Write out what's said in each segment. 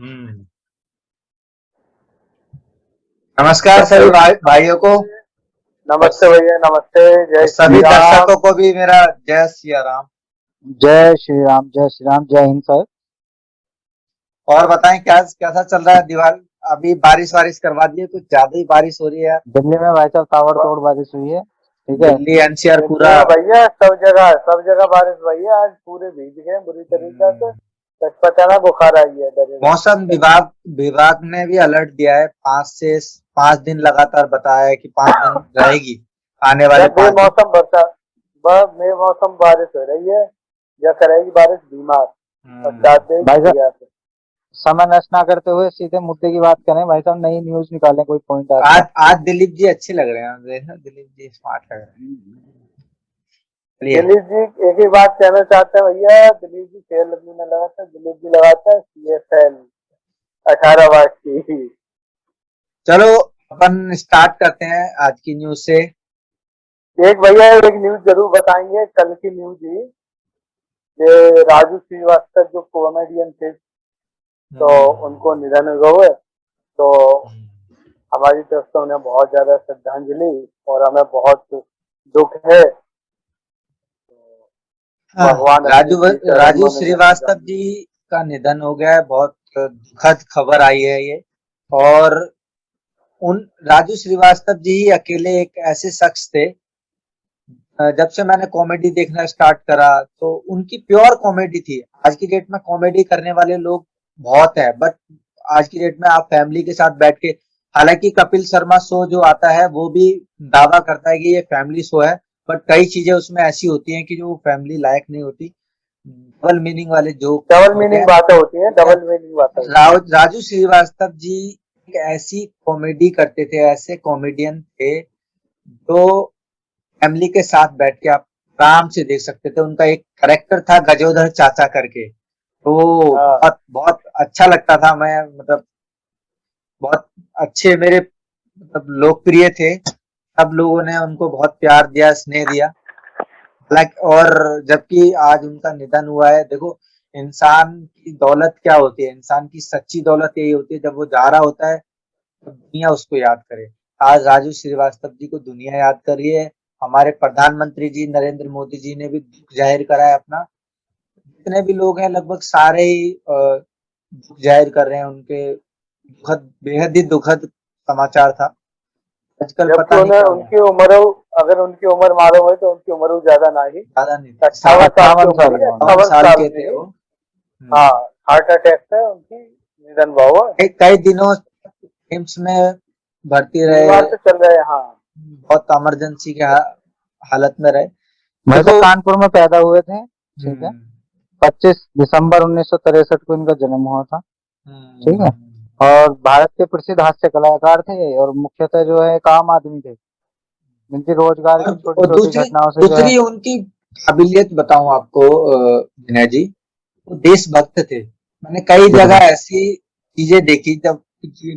हम्म। नमस्कार नमस्ते सभी भाइयों को। और नमस्ते भैया, नमस्ते। और जय श्री सभी राम। दर्शकों को भी मेरा जय सिया राम। जय श्री राम, जय श्री राम, जय हिंद सर। और बताएं क्या कैसा चल रहा है दिवाली। अभी बारिश वारिश करवा दी है, कुछ ज्यादा ही बारिश हो रही है यार। दिल्ली में भाई साहब ताबड़तोड़ बारिश हुई है। ठीक है। दिल्ली एनसीआर दिल्ली पूरा। में भैया सब जगह बारिश भैया। आज पूरे भीग गए बुरी तरीके से। हम्म, सच पता ना, बुखार आई है, डरे हुए हैं मौसम एकदम। विभाग ने भी अलर्ट दिया है, 5 दिन लगातार बताया है कि 5 दिन रहेगी, आने वाले जब 5 दिन। बेमौसम बरसात, बेमौसम बारिश हो रही है, या करेगी बारिश बीमार। और हम्म। दाद देगी भाई साहब बढ़िया से। समय नष्ट ना करते हुए सीधे मुद्दे की बात करें भाई साहब। नई न्यूज निकालें, कोई पॉइंट आज अच्छा। आज दिलीप जी अच्छे लग रहे हैं, देखना दिलीप जी स्मार्ट लग रहे हैं। चलिए। दिलीप जी एक ही बात कहना चाहते हैं भैया। दिलीप जी खेल में न लगाते, दिलीप जी लगाता है CFL 18 वर्ष की। चलो अपन स्टार्ट करते हैं आज की न्यूज से। एक भैया एक न्यूज जरूर बताएंगे, कल की न्यूज ही। ये राजू श्रीवास्तव जो कॉमेडियन थे, तो उनको हम्म। निधन हो गए। तो हमारी तरफ से उन्हें बहुत ज्यादा श्रद्धांजलि, और हमें बहुत दुख है। हाँ, भगवान अपने श्री राजू चरणों में श्रीवास्तव जी का निधन हो गया है, बहुत दुखद खबर आई है ये। और उन राजू श्रीवास्तव जी ही अकेले एक ऐसे शख्स थे, जब से मैंने कॉमेडी देखना स्टार्ट करा तो उनकी प्योर कॉमेडी थी। आज की डेट में कॉमेडी करने वाले लोग बहुत है, बट आज की डेट में आप फैमिली के साथ बैठ के, हालांकि कपिल शर्मा शो जो आता है वो भी दावा करता है कि ये फैमिली शो है, बट कई चीजें उसमें ऐसी होती हैं कि जो फैमिली लायक नहीं होती, डबल मीनिंग वाले जोक डबल होते मीनिंग हैं। बातें होती हैं, ठीक है। डबल मीनिंग बातें होती राजू श्रीवास्तव जी एक ऐसी कॉमेडी करते थे, ऐसे कॉमेडियन थे जो फैमिली के साथ बैठ के आप आराम से देख सकते थे। उनका एक करेक्टर था गजोधर चाचा करके, तो हैं। हाँ। बहुत बहुत अच्छा लगता था। मैं मतलब बहुत अच्छे मेरे मतलब लोकप्रिय थे। सब लोगों ने उनको बहुत प्यार दिया, स्नेह दिया। हालांकि और जबकि आज उनका निधन हुआ है, देखो इंसान की दौलत क्या होती है, इंसान की सच्ची दौलत यही होती है जब वो जा रहा होता है तो दुनिया उसको याद करे। आज राजू श्रीवास्तव जी को दुनिया याद कर रही है। हमारे प्रधानमंत्री जी नरेंद्र मोदी जी ने भी दुख जाहिर करा है अपना। जितने भी लोग हैं लगभग सारे ही दुख जाहिर कर रहे हैं। उनके दुखद, बेहद ही दुखद समाचार था। आजकल जबकि पता नहीं उन्हें क्या हुआ। उनकी उम्र, अगर उनकी उम्र मालूम है तो उनकी उम्र ज्यादा ना ही ज्यादा नहीं थे, 58 साल की 58 उम्र साल ही है, साल 58 साल के में थे ही। वो। हाँ। हार्ट अटैक से उनकी निधन हुआ हुआ है। कई दिनों एम्स में भर्ती रहे, बीमार से चल रहे हैं। हाँ। बहुत इमरजेंसी के हालत में रहे। वैसे देखो। कानपुर में पैदा हुए थे। ठीक है। हम्म। 25 दिसंबर 1963 को इनका जन्म हुआ था। ठीक है। हम्म। और भारत के प्रसिद्ध हास्य कलाकार थे, और मुख्यतः जो है एक आम आदमी थे। इनकी रोजगार की छोटी और छोटी दूसरी घटनाओं से जो है। दूसरी उनकी काबिलियत बताऊं आपको, विनय जी, वो देशभक्त थे। मैंने कई जगह ऐसी चीजें देखी, जब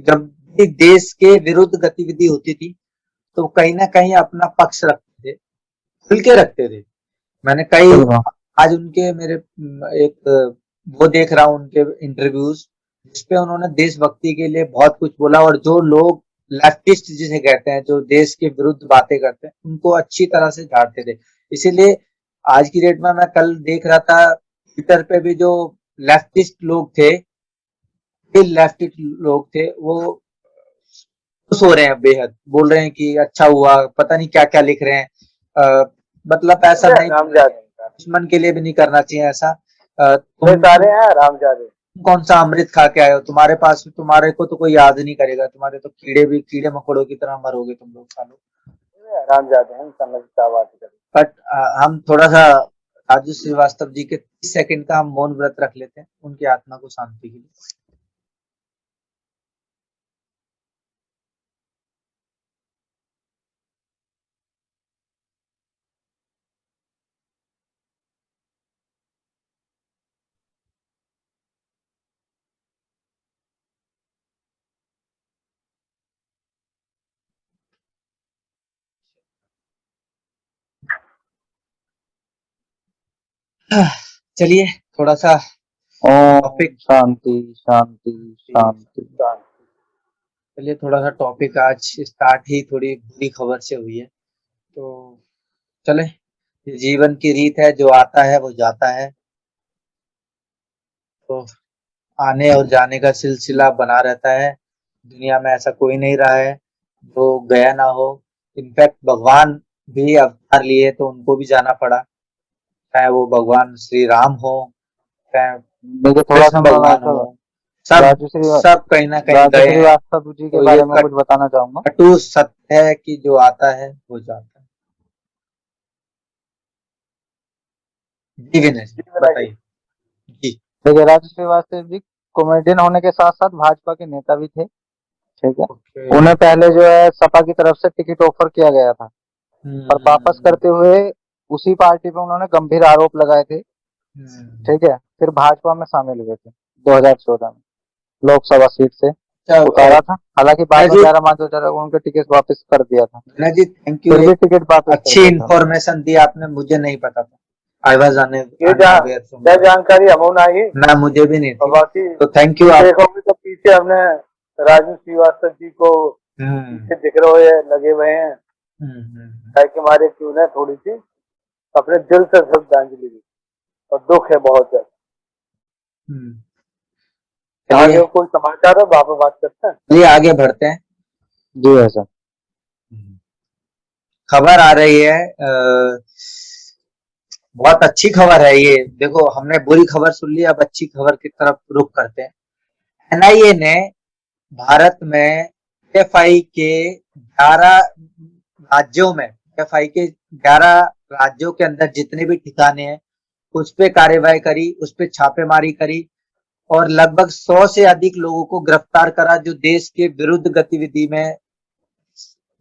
जब भी देश के विरुद्ध गतिविधि होती थी तो कहीं ना कहीं अपना पक्ष रखते थे, खुल के रखते थे। मैंने कई बिल्कुल। आज उनके मेरे एक वो देख रहा हूँ उनके इंटरव्यूज, जिसपे उन्होंने देशभक्ति के लिए बहुत कुछ बोला। और जो लोग लेफ्टिस्ट जिसे कहते हैं, जो देश के विरुद्ध बातें करते हैं, उनको अच्छी तरह से झाड़ते थे। इसीलिए आज की डेट में मैं कल देख रहा था ट्विटर पे भी, जो लेफ्टिस्ट लोग थे, लेफ्टिस्ट लोग थे वो खुश हो रहे हैं, बेहद बोल रहे हैं कि अच्छा हुआ, पता नहीं क्या क्या लिख रहे हैं। मतलब ऐसा नहीं, रामजादे। दुश्मन के लिए भी नहीं करना चाहिए ऐसा। वे तुम सारे हैं रामजादे। कौन सा अमृत खा के आए हो, तुम्हारे पास, तुम्हारे को तो कोई याद नहीं करेगा, तुम्हारे तो कीड़े मकोड़ों की तरह मरोगे तुम लोग सालों। रामजादे हैं, समझ क्या बात करें। बट हम थोड़ा सा राजू श्रीवास्तव जी के 30 सेकंड का हम मौन व्रत रख लेते हैं उनकी आत्मा को शांति के लिए। चलिए थोड़ा सा ओम टॉपिक। शांति शांति शांति। चलिए थोड़ा सा टॉपिक आज स्टार्ट ही थोड़ी बुरी खबर से हुई है, तो चले, ये जीवन की रीत है, जो आता है वो जाता है, तो आने और जाने का सिलसिला बना रहता है। दुनिया में ऐसा कोई नहीं रहा है जो गया ना हो। इनफैक्ट भगवान भी अवतार लिए तो उनको भी जाना पड़ा, चाहे वो भगवान श्री राम हो, चाहे देखिए थोड़ा सा कृष्ण मैं भगवान हो, सब राजू सब कहीं ना कहीं गए हैं। श्रीवास्तव जी के तो बारे ये में कुछ बताना चाहूंगा। कटु सत्य है कि जो आता है वो जाता है। जी विनेश बताइए। जी देखिए राजू श्रीवास्तव जी कॉमेडियन होने के साथ साथ भाजपा के नेता भी थे, ठीक है। ओके। उन्हें पहले जो है सपा की तरफ से टिकट ऑफर किया गया था, पर वापस करते हुए उसी पार्टी पे उन्होंने गंभीर आरोप लगाए थे, ठीक है। फिर भाजपा में शामिल हुए थे 2014 में, लोकसभा सीट से उतारा था। हालांकि बाद में 11 मार्च 2018 को उनके टिकट वापस कर दिया था, विनय जी थैंक यू, फिर भी टिकट वापस कर अच्छी दिया था। इंफॉर्मेशन दी आपने, मुझे नहीं पता था। आई वाज ये जानकारी हमने आई ना, मुझे भी नहीं और थी, बाकी तो थैंक यू आप। देखोगे तो पीछे हमने राजू श्रीवास्तव जी को पीछे दिख रहे हैं, लगे हुए हैं, ताकि हमारे क्यों ने थोड़ी सी अपने दिल से श्रद्धांजलि दी और दुख है बहुत ज्यादा। आगे कोई समाचार है, वहां पर बात करते हैं। चलिए आगे बढ़ते हैं। जी है सर। खबर आ रही है, बहुत अच्छी खबर है ये। देखो हमने बुरी खबर सुन ली, अब अच्छी खबर की तरफ रुख करते हैं। एनआईए ने भारत में पीएफआई के 11 राज्यों में, पीएफआई के 11 राज्यों के अंदर जितने भी ठिकाने हैं उस पे कार्रवाई करी, उस पे छापेमारी करी और लगभग 100 से अधिक लोगों को गिरफ्तार करा जो देश के विरुद्ध गतिविधि में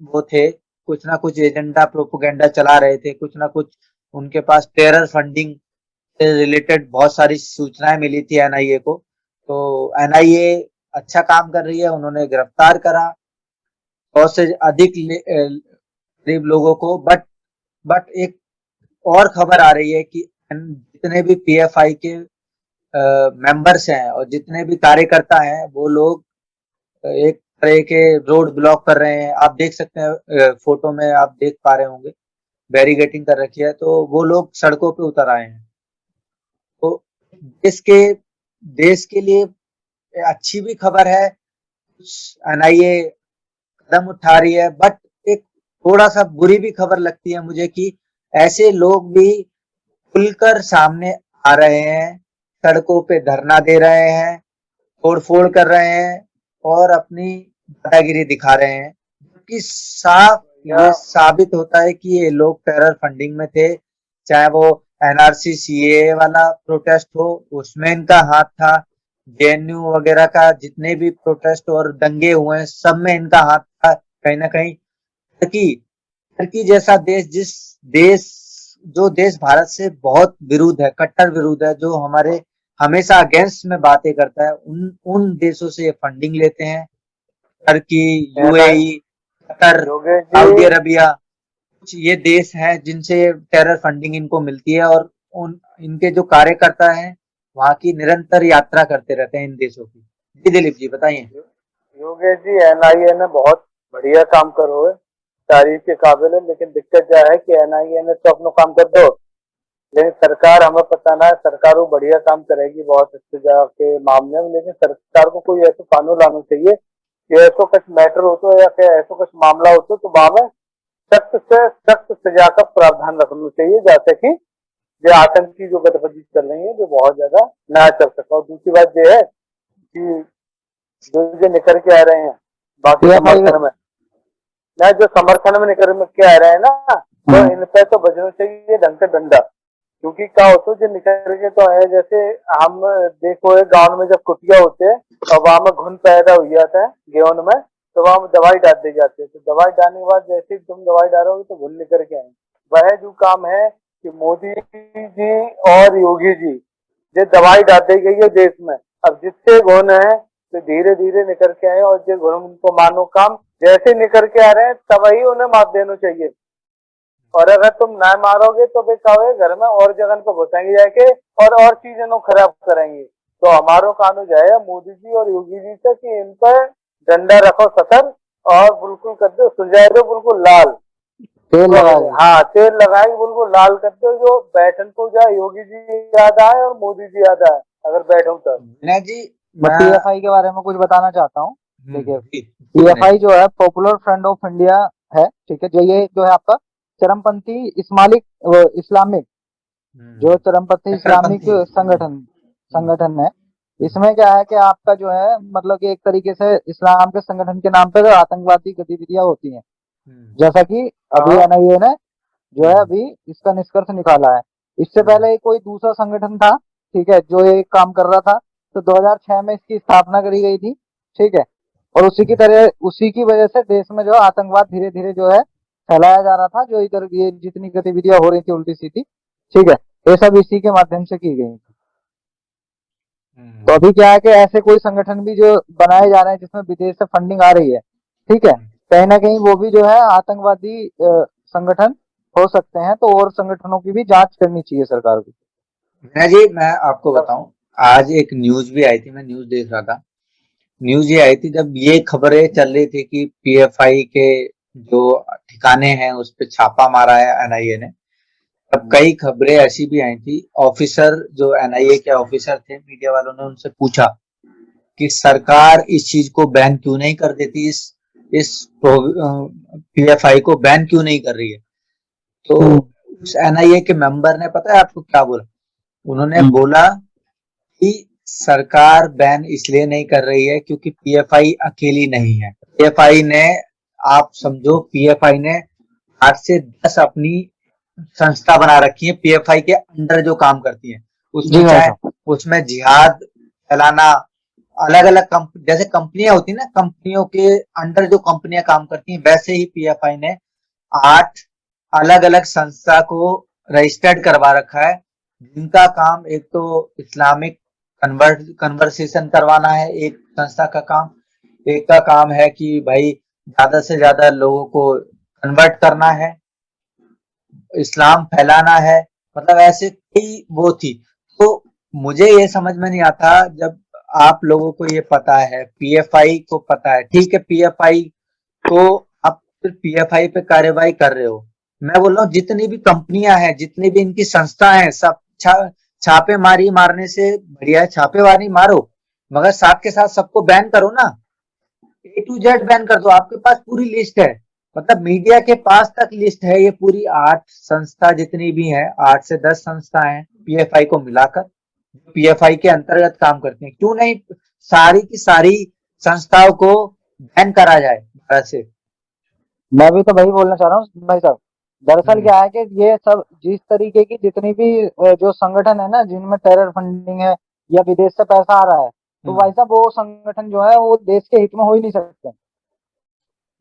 वो थे। कुछ ना कुछ एजेंडा प्रोपोगेंडा चला रहे थे, कुछ ना कुछ उनके पास टेरर फंडिंग से रिलेटेड बहुत सारी सूचनाएं मिली थी एनआईए को। तो एनआईए अच्छा काम कर रही है, उन्होंने गिरफ्तार करा 100 से अधिक करीब लोगों को। बट एक और खबर आ रही है कि जितने भी पीएफआई के मेंबर्स हैं और जितने भी कार्यकर्ता हैं वो लोग एक तरह के रोड ब्लॉक कर रहे हैं। आप देख सकते हैं फोटो में, आप देख पा रहे होंगे बैरिगेटिंग कर रखी है, तो वो लोग सड़कों पे उतर आए हैं। तो देश के लिए अच्छी भी खबर है, एनआईए कदम उठा रही है, बट एक थोड़ा सा बुरी भी खबर लगती है मुझे कि ऐसे लोग भी खुलकर सामने आ रहे हैं, सड़कों पे धरना दे रहे हैं, तोड़फोड़ कर रहे हैं और अपनी दादागिरी दिखा रहे हैं, कि साफ ये साबित होता है कि ये लोग टेरर फंडिंग में थे। चाहे वो एनआरसी सीए वाला प्रोटेस्ट हो, उसमें इनका हाथ था, जेएनयू वगैरह का जितने भी प्रोटेस्ट और दंगे हुए हैं सब में इनका हाथ था कहीं ना कहीं। टर्की टर्की जैसा देश, जो देश भारत से बहुत विरुद्ध है, कट्टर विरुद्ध है, जो हमारे हमेशा अगेंस्ट में बातें करता है, उन देशों से ये फंडिंग लेते हैं। Turkey, UAE, Qatar, Saudi Arabia, कुछ ये देश हैं जिनसे टेरर फंडिंग इनको मिलती है और इनके जो कार्यकर्ता हैं वहां की निरंतर यात्रा करते रहते हैं इन देशों की। जी दिलीप जी बताइए। योगेश जी एनआईए ने बहुत बढ़िया काम करो है, तारीफ के काबिल है, लेकिन दिक्कत क्या है कि एनआईए ने तो अपना काम कर दो, लेकिन सरकार हमें पता ना है, सरकार वो बढ़िया काम करेगी बहुत अच्छे जगह के मामले में, लेकिन सरकार को कोई ऐसा कानून लाना चाहिए कि ऐसा कुछ मैटर हो तो या फिर ऐसा कुछ मामला हो तो वहां में सख्त से सख्त सजा का प्रावधान रखना चाहिए, जैसे कि जो आतंकी जो गतिविधि चल रही है जो बहुत ज्यादा ना चल सका। और दूसरी बात यह है कि जो निकल के आ रहे हैं बाकी समर्थन में, ना जो समर्थन में निकल के आ रहे हैं ना, तो इन पे तो बचना चाहिए ढंग से डंडा, क्योंकि क्या होता है जो निकल के तो है, जैसे हम देखो गांव में जब कुटिया होते हैं और वहां में घुन पैदा हो जाता है गेहूं में, तो वहां में दवाई डाल दी जाती है, तो दवाई डालने के बाद जैसे तुम दवाई डालोगे तो घुन निकल के आए। वह जो काम है कि मोदी जी और योगी जी जो दवाई डाल दी गई है देश में, अब जितने घुन है तो धीरे धीरे निकल के आए, और जो घुन उनको मानो काम जैसे निकल के आ रहे हैं तब ही उन्हें मार देना चाहिए। और अगर तुम ना मारोगे तो वे क्या होगा, घर में और जगह पे घुसाएंगे जाके और चीजें नो खराब करेंगे। तो हमारो कानून जो है मोदी जी और योगी जी से कि इन पर डंडा रखो सतर और बिल्कुल कर दो सुलझाए दो बिल्कुल लाल तेल लगाए। हाँ तेल लगाए बिल्कुल लाल कर दो जो बैठन को जाए योगी जी याद आए और मोदी जी याद आए अगर बैठो तो। विनय जी मैं मैं पीएफआई के बारे में कुछ बताना चाहता हूँ। देखिए जी, विनय पीएफआई जी। जो है पॉपुलर फ्रंट ऑफ इंडिया है, ठीक है, जो ये जो है आपका चरमपंथी इस्लामिक जो चरमपंथी इस्लामिक कट्टरपंथी। संगठन है। इसमें क्या है कि आपका जो है मतलब कि एक तरीके से इस्लाम के संगठन के नाम पे आतंकवादी गतिविधियां होती हैं, जैसा कि अभी हाँ एनआईए ने जो है अभी इसका निष्कर्ष निकाला है। इससे पहले कोई दूसरा संगठन था, ठीक है, जो ये काम कर रहा था, तो 2006 में इसकी स्थापना करी गई थी, ठीक है। और उसी की वजह से देश में जो आतंकवाद धीरे धीरे जो है फैलाया जा रहा था, जो इधर ये जितनी गतिविधियां हो रही थी उल्टी सीधी, ठीक है, ये सब इसी के माध्यम से की गई। तो अभी क्या है कि ऐसे कोई संगठन भी जो बनाए जा रहे हैं जिसमें विदेश से फंडिंग आ रही है, ठीक है, कहीं ना कहीं वो भी जो है आतंकवादी संगठन हो सकते हैं, तो और संगठनों की भी जांच करनी चाहिए सरकार को। विनय जी मैं आपको बताऊं, आज एक न्यूज भी आई थी, मैं न्यूज देख रहा था। न्यूज ये आई थी जब ये खबरें चल रही थी कि पीएफआई के जो ठिकाने हैं उस पे छापा मारा है एनआईए ने। तब कई खबरें ऐसी भी आई थी, ऑफिसर जो एनआईए के ऑफिसर थे, मीडिया वालों ने उनसे पूछा कि सरकार इस चीज को बैन क्यों नहीं कर देती, इस पीएफआई को बैन क्यों नहीं कर रही है। तो उस एनआईए के मेंबर ने पता है आपको क्या बोला? उन्होंने बोला कि सरकार बैन इसलिए नहीं कर रही है क्योंकि पीएफआई अकेली नहीं है। पीएफआई ने, आप समझो, पीएफआई ने 8 से 10 अपनी संस्था बना रखी है पीएफआई के अंडर जो काम करती है। जी उसमें भाई चाहे साहब। उसमें जिहाद फैलाना, अलग अलग जैसे कंपनियां होती है ना, कंपनियों के अंडर जो कंपनियां काम करती हैं, वैसे ही पीएफआई ने 8 अलग अलग संस्था को रजिस्टर्ड करवा रखा है, जिनका काम एक तो इस्लामिक कन्वर्सेशन करवाना है, एक संस्था का काम। एक का काम है कि भाई ज्यादा से ज्यादा लोगों को कन्वर्ट करना है, इस्लाम फैलाना है। मतलब ऐसे कई वो थी। तो मुझे ये समझ में नहीं आता, जब आप लोगों को ये पता है, पीएफआई को पता है, ठीक है, पीएफआई को आप सिर्फ पीएफआई पे कार्यवाही कर रहे हो। मैं बोल रहा हूँ जितनी भी कंपनियां हैं, जितनी भी इनकी संस्था हैं, सब छापेमारी मारने से बढ़िया है, छापेमारी मारो, मगर साथ के साथ सबको बैन करो ना, A to Z बैन कर दो। आपके पास पूरी लिस्ट है, मतलब मीडिया के पास तक लिस्ट है, ये पूरी 8 संस्था जितनी भी हैं, 8 से 10 संस्था हैं पीएफआई को मिलाकर, पीएफआई के अंतर्गत काम करती हैं। क्यों नहीं सारी की सारी संस्थाओं को बैन करा जाए भारत से? मैं भी तो वही बोलना चाह रहा हूँ भाई साहब। दरअसल क्या है कि ये सब जिस तरीके की जितनी भी जो संगठन है ना जिनमें टेरर फंडिंग है या विदेश से पैसा आ रहा है, तो भाई साहब वो संगठन जो है वो देश के हित में हो ही नहीं सकते।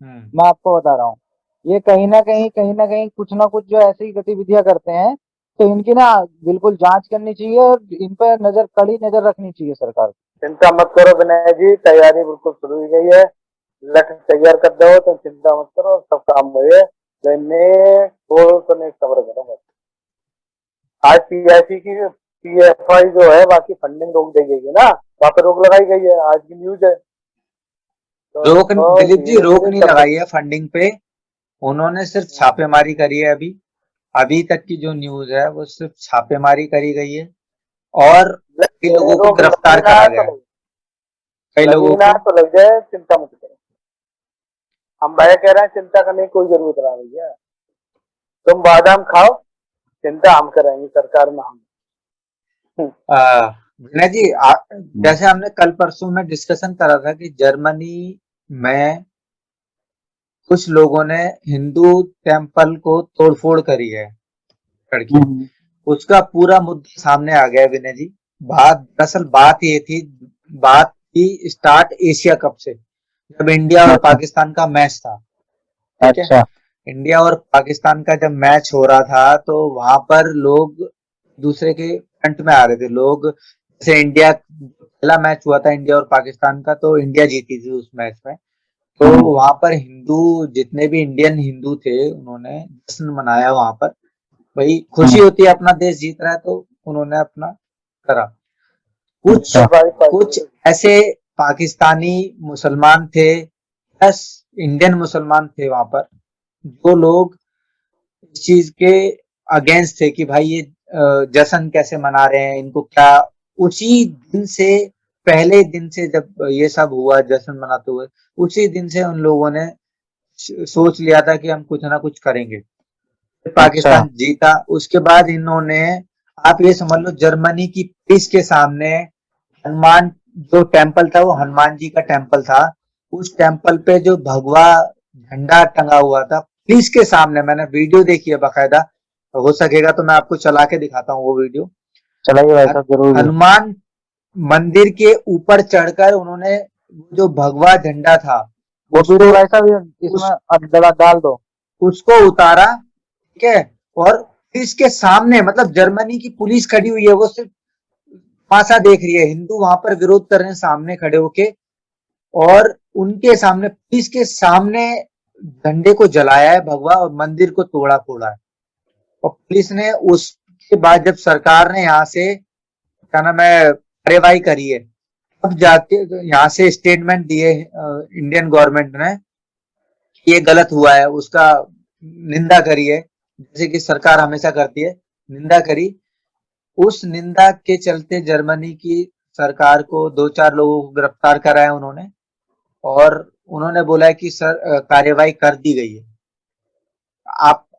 मैं आपको बता रहा हूँ, ये कहीं ना कहीं कुछ ना कुछ जो ऐसी गतिविधियां करते हैं, तो इनकी ना बिल्कुल जांच करनी चाहिए और इन पर कड़ी नजर रखनी चाहिए सरकार को। चिंता मत करो विनय जी, तैयारी बिल्कुल शुरू हो गई है, लठ तैयार कर दो तो चिंता मत करो, सब काम हुए। तो खबर करो बस। आज पीआईसी की पीएफआई जो है बाकी फंडिंग रोक दी गई है ना, वहाँ पे रोक लगाई गई है, आज की न्यूज है। रोक, तो दिलीप जी, धीरे रोक धीरे नहीं सब लगाई है फंडिंग पे, उन्होंने सिर्फ छापेमारी करी है। अभी अभी तक की जो न्यूज है वो सिर्फ छापेमारी करी गई है, और कई लोगों को रोक गिरफ्तार लगी ना करा गया तो है, कई लगी लोगों ना को। तो लग जाए, चिंता मत करो। हम भैया कह रहे हैं चिंता करने की कोई जरूरत ना भैया, तुम बादाम खाओ, चिंता हम करेंगे सरकार में हम। विनय जी, जैसे हमने कल परसों में डिस्कशन करा था कि जर्मनी में कुछ लोगों ने हिंदू टेम्पल को तोड़फोड़ करी है करके, उसका पूरा मुद्दा सामने आ गया विनय जी। दरअसल बात ये थी, बात थी स्टार्ट एशिया कप से, जब इंडिया और पाकिस्तान का मैच था, ठीक है। अच्छा। इंडिया और पाकिस्तान का जब मैच हो रहा था तो वहां पर लोग दूसरे के फ्रंट में आ रहे थे लोग। जैसे इंडिया, पहला मैच हुआ था इंडिया और पाकिस्तान का, तो इंडिया जीती थी उस मैच में। तो वहां पर हिंदू, जितने भी इंडियन हिंदू थे, उन्होंने जश्न मनाया वहां पर। भाई खुशी होती है, अपना देश जीत रहा है, तो उन्होंने अपना करा। कुछ अच्छा। कुछ ऐसे पाकिस्तानी मुसलमान थे प्लस इंडियन मुसलमान थे वहां पर, जो लोग इस चीज के अगेंस्ट थे कि भाई ये जश्न कैसे मना रहे हैं, इनको क्या। उसी दिन से, पहले दिन से जब ये सब हुआ जश्न मनाते हुए, उसी दिन से उन लोगों ने सोच लिया था कि हम कुछ ना कुछ करेंगे। अच्छा। पाकिस्तान जीता, उसके बाद इन्होंने, आप ये समझ लो, जर्मनी की पुलिस के सामने हनुमान, जो टेम्पल था वो हनुमान जी का टेम्पल था, उस टेम्पल पे जो भगवा झंडा टंगा हुआ था, पुलिस के सामने, मैंने वीडियो देखी है बाकायदा, हो सकेगा तो मैं आपको चला के दिखाता हूँ वो वीडियो। चलाइए भाई साहब, जरूर जी। हनुमान मंदिर के ऊपर चढ़कर उन्होंने जो भगवा झंडा था वो वीडियो उसको भाई साहब इसमें उस डाल दो। उसको उतारा, ठीक है। और पुलिस के सामने, मतलब जर्मनी की पुलिस खड़ी हुई है, वो सिर्फ तमाशा देख रही है, हिंदू वहां पर विरोध कर रहे हैं सामने खड़े होके, और उनके सामने, पुलिस के सामने झंडे को जलाया है भगवा, और मंदिर को तोड़ा फोड़ा है। और पुलिस ने उसके बाद जब सरकार ने यहाँ से, क्या नाम है, कार्यवाही करी है, तब जाके यहाँ से स्टेटमेंट दिए इंडियन गवर्नमेंट ने, ये गलत हुआ है, उसका निंदा करी है, जैसे कि सरकार हमेशा करती है, निंदा करी। उस निंदा के चलते जर्मनी की सरकार को दो चार लोगों को गिरफ्तार करा है उन्होंने, और उन्होंने बोला है कि सर कार्यवाही कर दी गई है।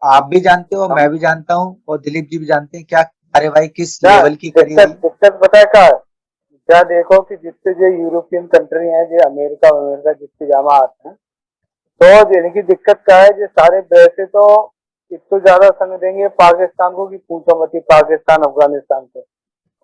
आप भी जानते हो, मैं भी जानता हूँ, और दिलीप जी भी जानते हैं क्या कार्यवाही किस क्या लेवल की करी दिक्कत गई। दिक्कत पता है क्या है? क्या देखो कि जितने जो यूरोपियन कंट्री हैं, जो अमेरिका अमेरिका जितने जमा आते हैं, तो इनकी दिक्कत क्या है, जो सारे वैसे तो एक तो ज्यादा संग देंगे पाकिस्तान को कि पूछो मत ही, पाकिस्तान अफगानिस्तान को।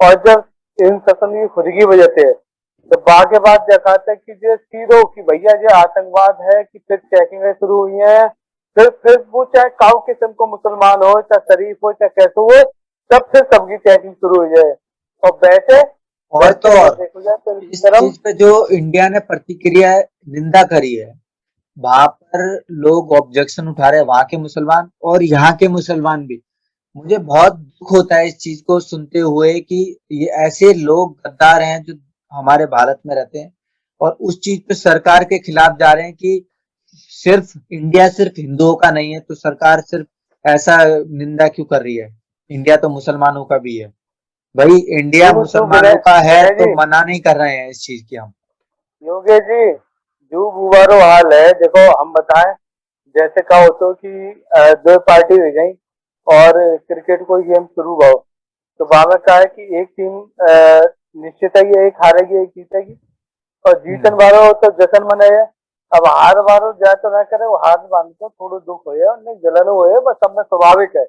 और जब इन ससन की खुद की वजह से, तो बाकी बात दिखाते हैं कि जो सीधो कि भैया जो आतंकवाद है, कि फिर चेकिंग शुरू हुई है, फिर वो चाहे काउ किस्म को मुसलमान हो, चाहे शरीफ हो, चाहे कैसे हो, तब फिर सबकी चेकिंग शुरू हो जाए। और वैसे और तो वैसे अगर और देखो जाए तो इस इस तरफ चीज पे जो इंडिया ने प्रतिक्रिया निंदा करी है, वहां पर लोग ऑब्जेक्शन उठा रहे हैं, वहां के मुसलमान और यहाँ के मुसलमान भी। मुझे बहुत दुख होता है इस चीज को सुनते हुए कि ये ऐसे लोग गद्दार हैं जो हमारे भारत में रहते हैं, और उस चीज पे सरकार के खिलाफ जा रहे हैं कि सिर्फ इंडिया सिर्फ हिंदुओं का नहीं है, तो सरकार सिर्फ ऐसा निंदा क्यों कर रही है। इंडिया तो मुसलमानों का भी है भाई, इंडिया जो जो मुसलमानों का है, विनय तो जी, मना नहीं कर रहे हैं इस चीज की हम। योगेश जी, जो बुवारो हाल है, देखो हम बताएं, जैसे कहा होतो कि दो पार्टी हो गई और क्रिकेट कोई गेम शुरू हो, तो वहां में क्या है कि एक टीम निश्चित है कि एक हारेगी एक जीतेगी, और जीतन वालो तो जश्न मनाए। अब हार वालो जाए तो ना करे, वो हार मान को थोड़ा दुख हो और जलन हो, बस सब में स्वाभाविक है।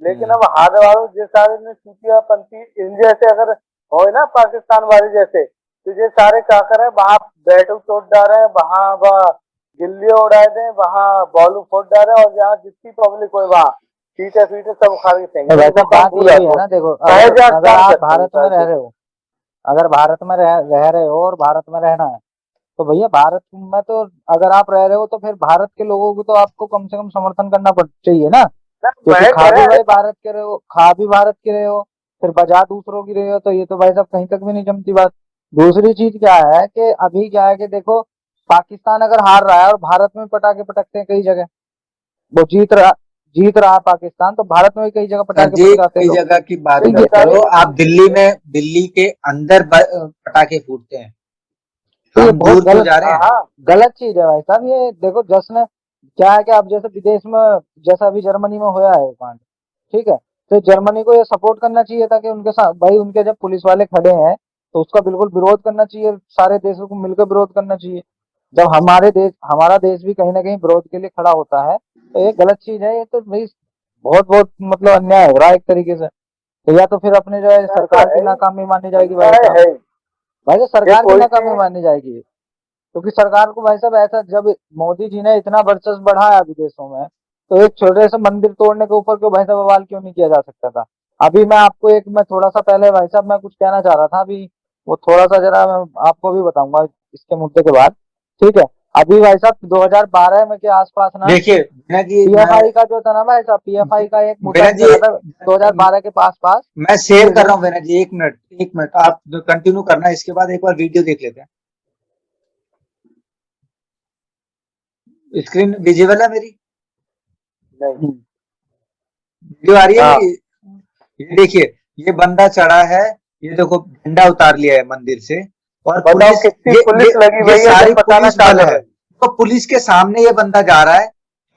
लेकिन अब हार वालों जिस सारे ने चूतिया पंथी इन जैसे अगर हो ना पाकिस्तान वाले जैसे, तो ये सारे क्या करे, वहां बैटू तोड़ डाले, वहां वह गिल्ली उड़ा दे, वहां बॉल फोड़ डाले, और जहाँ जितनी पब्लिक हो वहां सीटे फीटे सब उखाड़ के फेंक तो दे, वैसे उनको काम बात ये पूरा भी है हो ना, देखो, चाहे अगर जहाँ अगर काम आप करते हैं भारत में रह सारे। रहे हो, अगर भारत में रह रहे हो और भारत में रहना है, तो भैया भारत में तो अगर आप रह रहे हो तो फिर भारत के लोगों को तो आपको कम से कम समर्थन करना चाहिए ना। क्योंकि मैं खा कह भी रहे भाई भारत के रहे हो, खा भी भारत के रहे हो, फिर बजा दूसरों की रहे हो, तो ये तो भाई साहब कहीं तक भी नहीं जमती बात। दूसरी चीज क्या है कि अभी क्या है कि देखो, पाकिस्तान अगर हार रहा है और भारत में पटाखे पटकते हैं कई जगह, वो जीत रहा है पाकिस्तान, तो भारत में भी कई जगह सर पटाखे जी, पटकाते हैं कई लोग। जगह की बात तो मत ये करो, आप दिल्ली हैं। में, दिल्ली के अंदर पटाखे फूटते हैं, तो ये हम बहुत दूर क्यों गलत जा रहे हाँ हैं। हाँ। गलत चीज है भाई साहब। ये देखो, जश्न क्या है कि अब जैसे विदेश में, जैसा अभी जर्मनी में होया है कांड, ठीक है, तो जर्मनी को ये सपोर्ट करना चाहिए था कि उनके साथ भाई, उनके जब पुलिस वाले खड़े हैं तो उसका बिल्कुल विरोध करना चाहिए, सारे देशों को मिलकर विरोध करना चाहिए। जब हमारा देश भी कहीं ना कहीं विरोध के लिए खड़ा होता है, तो ये गलत चीज है, ये तो भाई बहुत बहुत मतलब अन्याय हो रहा है एक तरीके से। तो या तो फिर अपने जो है अन्याय तो सरकार है की ही, नाकामी मानी जाएगी भाई अन्याय साहब। है ही। भाई साहब ये सरकार की कोई नाकामी सी मानी जाएगी, क्योंकि सरकार को भाई साहब ऐसा, जब मोदी जी ने इतना वर्चस्व बढ़ाया विदेशों में, तो एक छोटे से मंदिर तोड़ने के ऊपर क्यों भाई साहब बवाल क्यों नहीं किया जा सकता था। अभी मैं थोड़ा सा पहले भाई साहब मैं कुछ कहना चाह रहा था, अभी वो थोड़ा सा जरा मैं आपको भी बताऊंगा इसके मुद्दे के बाद, ठीक है। अभी भाई साहब 2012 में के आसपास ना देखिए मीना जी, पीएफआई का जो था ना भाई साहब, पीएफआई का एक मुद्दा मीना जी, चला था 2012 के पास मैं शेयर कर रहा हूँ मीना जी, 1 मिनट आप कंटिन्यू करना, इसके बाद एक बार वीडियो देख लेते हैं। स्क्रीन विजिबल है मेरी? नहीं। वीडियो आ रही है हाँ। मेरी? ये देखिए, ये बंदा चढ़ा है, ये देखो झंडा उतार लिया है मंदिर से, और बताओ पुलिस, कितनी पुलिस लगी ये हुई है, सारी जब पता ना पुलिस क्या बल कर है। रही। तो पुलिस के सामने ये बंदा जा रहा है,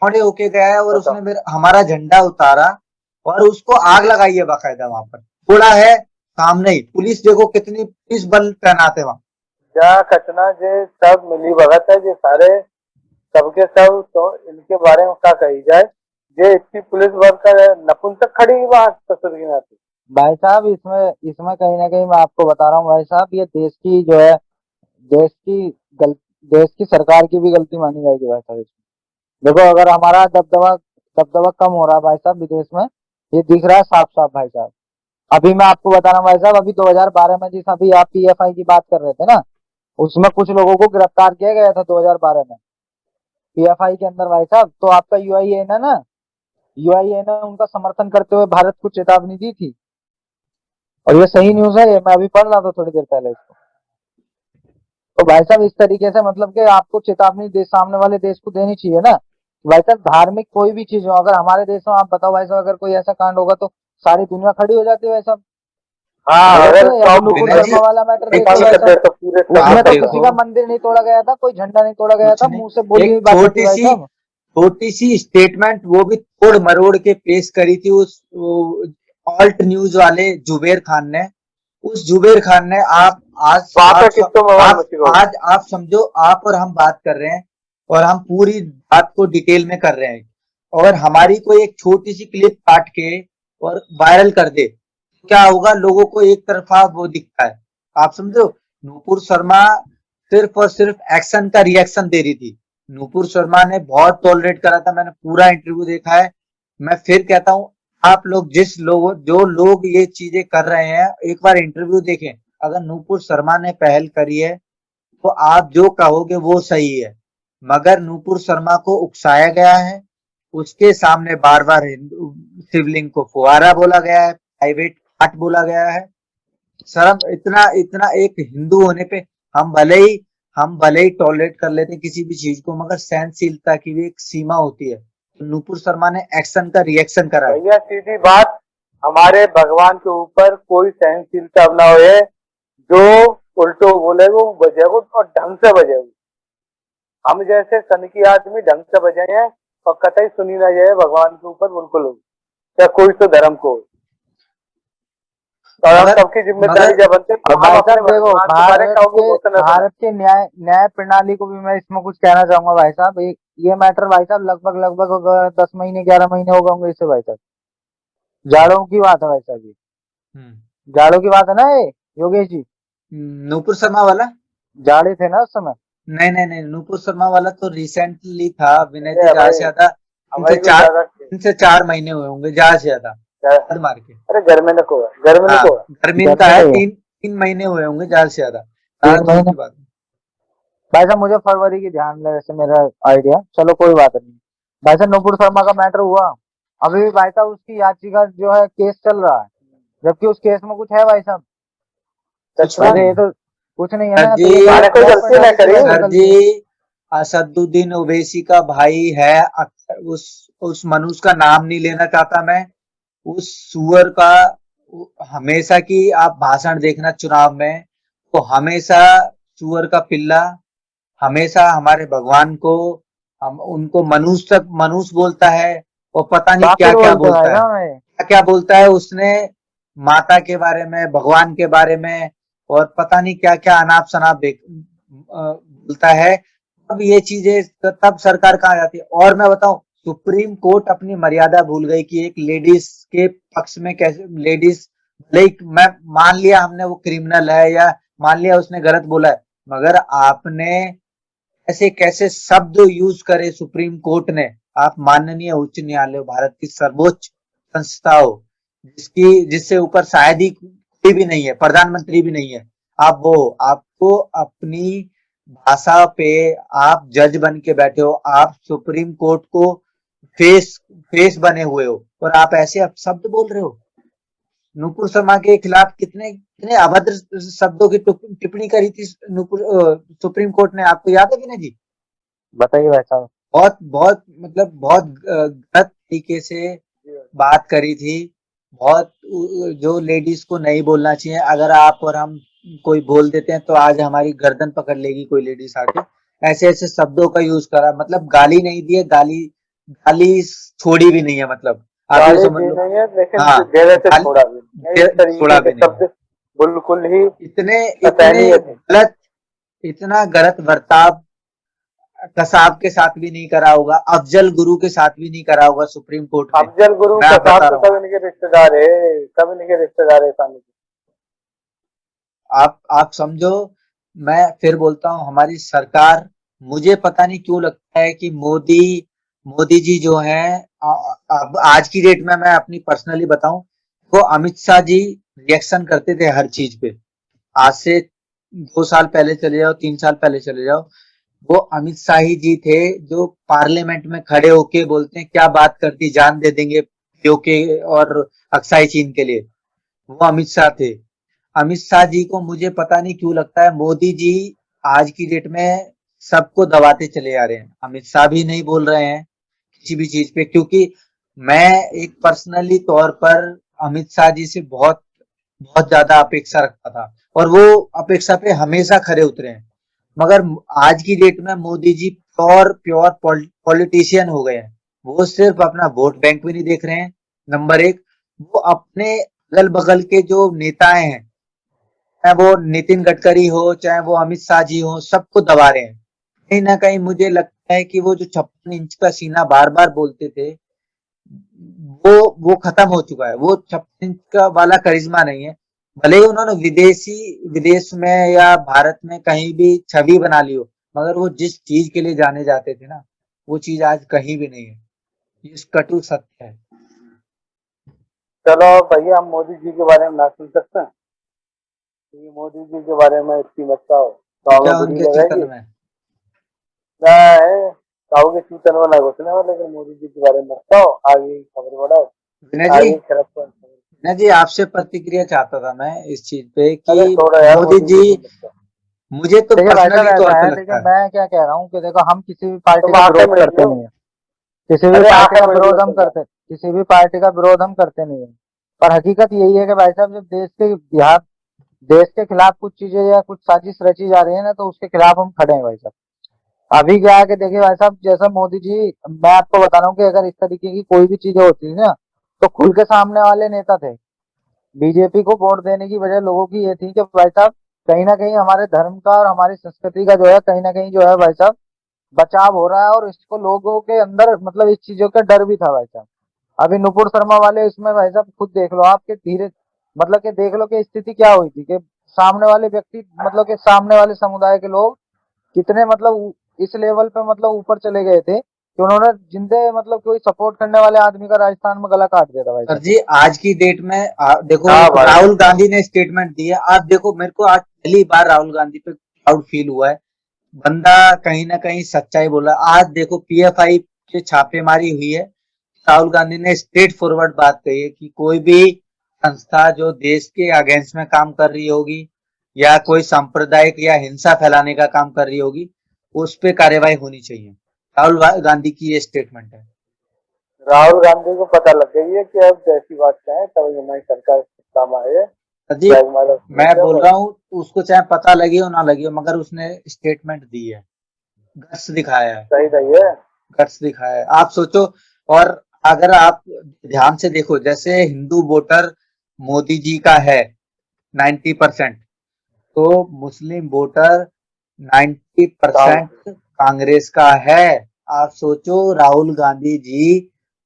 खड़े होके गया है, और बताओ। उसने हमारा झंडा उतारा और उसको आग लगाई है बाकायदा, वहां पर थोड़ा है सामने ही। पुलिस देखो कितनी पुलिस बल तैनात है वहां। जा कचना जे सब मिली भगत है, जे सारे सबके सब, तो इनके बारे में क्या कही जाए, जे इतनी पुलिस वर्कर नपुंसक खड़ी हुई वहां तस्वीर में आती। भाई साहब, इसमें इसमें कहीं ना कहीं मैं आपको बता रहा हूँ भाई साहब, ये देश की जो है, देश की गल देश की सरकार की भी गलती मानी जाएगी भाई साहब इसमें। देखो, अगर हमारा दबदबा दबदबा कम हो रहा है भाई साहब विदेश में, ये दिख रहा है साफ साफ भाई साहब। अभी मैं आपको बता रहा हूँ भाई साहब, अभी 2012 में, जिस अभी आप पीएफआई की बात कर रहे थे ना, उसमें कुछ लोगों को गिरफ्तार किया गया था 2012 में पीएफआई के अंदर भाई साहब। तो आपका यूआईएन है ना, यूआईए ने उनका समर्थन करते हुए भारत को चेतावनी दी थी, और ये सही न्यूज है, ये मैं अभी पढ़ रहा था थोड़ी देर पहले इसको। तो भाई साहब, इस तरीके से मतलब कि आपको चेतावनी देश सामने वाले देश को देनी चाहिए ना। भाई साहब, धार्मिक कोई भी चीज हो, अगर हमारे देश में आप बताओ भाई साहब, अगर कोई ऐसा कांड होगा तो सारी दुनिया खड़ी हो जाती है भाई साहब। हाँ, गलत अगर है? अभी नुपुर विनय जी, शर्मा वाला मैटर एक देखो भाई चीज साहब, तो पूरे उसमें आप तो देखो, किसी का मंदिर नहीं तोड़ा गया था, कोई झंडा नहीं तोड़ा गया कुछ था, नहीं, मुंह से बोली हुई एक बातें थी भाई साहब। छोटी सी स्टेटमेंट, वो भी तोड़ मरोड़ के पेश करी थी उस ऑल्ट न्यूज वाले जुबेर खान ने। उस जुबेर खान ने, वहां पे किसको बवाल आप मची होगी। आज आप समझो, आप और हम बात कर रहे हैं, और हम पूरी बात को डिटेल में कर रहे हैं, और हमारी कोई एक छोटी सी क्लिप काट के और वायरल कर दे, क्या होगा? लोगों को एक तरफा वो दिखता है। आप समझो, नूपुर शर्मा सिर्फ और सिर्फ एक्शन का रिएक्शन दे रही थी। नूपुर शर्मा ने बहुत टॉलरेट करा था, मैंने पूरा इंटरव्यू देखा है। मैं फिर कहता हूँ, आप लोग जो लोग ये चीजें कर रहे हैं, एक बार इंटरव्यू देखें। अगर नूपुर शर्मा ने पहल करी है तो आप जो कहोगे वो सही है, मगर नूपुर शर्मा को उकसाया गया है, उसके सामने बार बार हिंदू शिवलिंग को फुहारा बोला गया है, प्राइवेट पार्ट बोला गया है। शर्म, इतना इतना एक हिंदू होने पे हम भले ही टॉलरेट कर लेते हैं किसी भी चीज को, मगर सहनशीलता की भी एक सीमा होती है। तो नूपुर शर्मा ने एक्शन का रिएक्शन करा है। भैया सीधी बात, हमारे भगवान के ऊपर कोई सहनशीलता ना हो, जो उल्टो बोले वो बजेगो और ढंग से बजेगो। हम जैसे सन की आदमी ढंग से बजाए हैं, और कतई सुनी ना जाए भगवान के ऊपर बिल्कुल हो, या कोई तो धर्म को हो। और हम सबकी जिम्मेदारी जब बनते हैं, और हम भाई अपने साहब देखो, भगवान के बारे में कहोगे वो तो ना सुने। भारत के न्याय न्याय प्रणाली को भी मैं इसमें कुछ कहना चाहूंगा भाई साहब। ये मैटर भाई साहब लगभग लगभग 10 महीने 11 महीने हो गए होंगे इसे भाई साहब। जाड़ों की बात है भाई साहब, ये जाड़ों की बात है ना ये योगेश जी, नूपुर शर्मा वाला? जाड़े थे ना उस समय। नहीं नहीं नहीं, नूपुर शर्मा वाला तो रिसेंटली था विनय जी, अरे ज्यादा से भाई, ज्यादा हमारी भी ज्यादा 3 से 4 महीने हुए होंगे, ज्यादा से ज्यादा हाथ मार के। अरे घर में नको है, घर में हाँ, नको है। गर्मी का है, 3 महीने हुए होंगे ज्यादा से ज्यादा, 3 दूर महीने की बात है। भाई साहब, मुझे फरवरी की ध्यान में वैसे मेरा आइडिया, चलो कोई बात नहीं। भाई साहब, नुपुर शर्मा का मैटर हुआ, अभी भी भाई साहब उसकी याचिका जो है केस चल रहा है, जबकि उस केस में कुछ है भाई साहब। कुछ अरे नहीं ये तो कुछ नहीं है सर ना, तो जी, ये मैंने कोई गलती ना करी। सर जी, असदुद्दीन ओवैसी का भाई है। उस मनुष्य का नाम नहीं लेना चाहता मैं। उस सुअर का हमेशा की आप भाषण देखना चुनाव में, तो हमेशा सुअर का पिल्ला, हमेशा हमारे भगवान को, हम उनको मनुष्य बोलता है, और पता नहीं क्या काफिर क्या बोलते हैं भाई बोलता है, साहब हमें। क्या क्या बोलता है उसने, माता के बारे में, भगवान के बारे में, और पता नहीं क्या क्या अनाप शनाप बोलता है। अब ये चीजें तब सरकार कहाँ जाती है? और मैं बताऊं, सुप्रीम कोर्ट अपनी मर्यादा भूल गई कि एक लेडीज के पक्ष में कैसे लेडीज, लाइक मैं मान लिया हमने वो क्रिमिनल है, या मान लिया उसने गलत बोला है, मगर आपने ऐसे कैसे शब्द यूज करे सुप्रीम कोर्ट ने? आप माननीय उच्च न्यायालय, भारत की सर्वोच्च संस्था हो, जिससे ऊपर शायद ही कोई भी नहीं है, प्रधानमंत्री भी नहीं है, आप वो, आपको अपनी भाषा पे आप जज बन के बैठे हो, आप सुप्रीम कोर्ट को फेस फेस बने हुए हो और आप ऐसे अपशब्द बोल रहे हो। नुपुर शर्मा के खिलाफ कितने कितने अभद्र शब्दों की टिप्पणी करी थी सुप्रीम कोर्ट ने, आपको याद है विनय जी? बताइए भाई साहब। बहुत बहुत मतलब बहुत गलत तरीके से बात करी थी। बहुत जो लेडीज को नहीं बोलना चाहिए, अगर आप और हम कोई बोल देते हैं तो आज हमारी गर्दन पकड़ लेगी कोई लेडीज आके। ऐसे ऐसे शब्दों का यूज करा, मतलब गाली नहीं दी है, गाली गाली छोड़ी भी नहीं है, मतलब आप ये गाली समझ दी लो। नहीं है, लेकिन हाँ, देने से गाली छोड़ा भी नहीं। इस छोड़ा तरीके के भी नहीं है। शब्द बिल्कुल ही इतने इतने असहनीय थे। गलत, इतना गलत बर्ताव कसाब के साथ भी नहीं करा होगा, अफजल गुरु के साथ भी नहीं करा होगा सुप्रीम कोर्ट ने। अफजल गुरु मैं का आप साहब बता तो रहा हूँ, सब इनके रिश्तेदार है, सब इनके रिश्तेदार है सामने। आप समझो। मैं फिर बोलता हूँ, हमारी सरकार, मुझे पता नहीं क्यों लगता है कि मोदी मोदी जी जो है, अब आज की डेट में मैं अपनी पर्सनली बताऊं, वो अमित शाह जी रिएक्शन करते थे हर चीज पे। आज से 2 साल पहले चले जाओ, 3 साल पहले चले जाओ, वो अमित शाही जी थे जो पार्लियामेंट में खड़े होके बोलते हैं क्या बात करती, जान दे देंगे पीओ के और अक्साई चीन के लिए। वो अमित शाह थे। अमित शाह जी को मुझे पता नहीं क्यों लगता है मोदी जी आज की डेट में सबको दबाते चले जा रहे हैं। अमित शाह भी नहीं बोल रहे हैं किसी भी चीज पे, क्योंकि मैं एक पर्सनली तौर पर अमित शाह जी से बहुत बहुत ज्यादा अपेक्षा रखता था और वो अपेक्षा पे हमेशा खरे उतरे हैं। मगर आज की डेट में Modi ji pure pure politician हो गए हैं। वो सिर्फ अपना वोट बैंक भी नहीं देख रहे हैं, नंबर एक। वो अपने अगल बगल के जो नेताएं हैं, चाहे वो नितिन गडकरी हो, चाहे वो अमित शाह जी हो, सबको दबा रहे हैं। कहीं ना कहीं मुझे लगता है कि वो जो 56 इंच का सीना बार बार बोलते थे, वो खत्म हो चुका है। वो 56 इंच का वाला करिश्मा नहीं है। भले ही उन्होंने विदेश में या भारत में कहीं भी छवि बना ली हो, मगर वो जिस चीज के लिए जाने जाते थे ना, वो चीज आज कहीं भी नहीं है। ये कटु सत्य है। चलो भैया, हम मोदी जी के बारे में ना सुन सकते हैं, क्योंकि मोदी जी के बारे में इसकी मत कहो, गाँव क्या में बुरी उनके लगेगी। चिंतन में? ना है गाँव के कीर्तन वाला घुसने वाला, लेकिन मोदी जी के बारे में मत कहो, आगे की खबर बढ़ाओ, विनय जी, आगे खराब खबर। विनय जी आपसे प्रतिक्रिया चाहता था मैं इस चीज पे कि अरे थोड़ा यार मोदी जी, को मत कहो। मुझे तो देखिए भाई साहब पर्सनली तौर ऐसा पे है, लगता लेकिन है। मैं क्या कह रहा हूँ कि देखो हम किसी भी पार्टी तुम का आंखें विरोध मिल करते लो। नहीं है। किसी भी अरे पार्टी आंखें का मिल लो विरोध हम तुम यार। करते किसी भी पार्टी का विरोध हम करते नहीं है। पर हकीकत यही है कि भाई साहब जब देश के खिलाफ कुछ चीजें या कुछ साजिश रची जा रही है ना, तो उसके खिलाफ हम खड़े हैं भाई साहब। अभी क्या है कि देखिए भाई साहब, जैसा मोदी जी, मैं आपको बता रहा हूँ कि अगर इस तरीके की कोई भी चीजें होती थी ना, तो खुल के सामने वाले नेता थे। बीजेपी को वोट देने की वजह लोगों की ये थी कि भाई साहब कहीं ना कहीं हमारे धर्म का और हमारी संस्कृति का जो है कहीं ना कहीं जो है भाई साहब बचाव हो रहा है, और इसको लोगों के अंदर मतलब इस चीजों का डर भी था भाई साहब। अभी नुपुर शर्मा वाले इसमें भाई साहब खुद देख लो आपके धीरे, मतलब कि देख लो कि स्थिति क्या हुई थी कि सामने वाले व्यक्ति, मतलब कि सामने वाले समुदाय के लोग कितने मतलब इस लेवल पे मतलब ऊपर चले गए थे कि उन्होंने जिंदे मतलब कोई सपोर्ट करने वाले आदमी का राजस्थान में गला काट दिया था भाई सर साहब। जी, आज की डेट में देखो हाँ भाई। राहुल गांधी ने स्टेटमेंट दी है। आप देखो, मेरे को आज पहली बार राहुल गांधी पे प्राउड फील हुआ है। बंदा कहीं ना कहीं सच्चाई बोला। आज देखो पीएफआई के छापेमारी हुई है, राहुल गांधी ने स्ट्रेट फॉरवर्ड बात कही है कि कोई भी संस्था जो देश के अगेंस्ट में काम कर रही होगी या कोई सांप्रदायिक या हिंसा फैलाने का काम कर रही होगी, उस पर कार्रवाई होनी चाहिए। राहुल गांधी की ये स्टेटमेंट है। राहुल गांधी को पता लग गई है कि अब जैसी बात कहें तब हमारी सरकार काम आए। जी, मैं बोल रहा हूँ उसको चाहे पता लगी हो ना लगी हो, मगर उसने स्टेटमेंट दी है, गट्स दिखाया है, सही रही है। गट्स दिखाया है। आप सोचो, और अगर आप ध्यान से देखो, जैसे हिंदू वोटर मोदी जी का है 90%, तो मुस्लिम वोटर 90% कांग्रेस का है। आप सोचो, राहुल गांधी जी,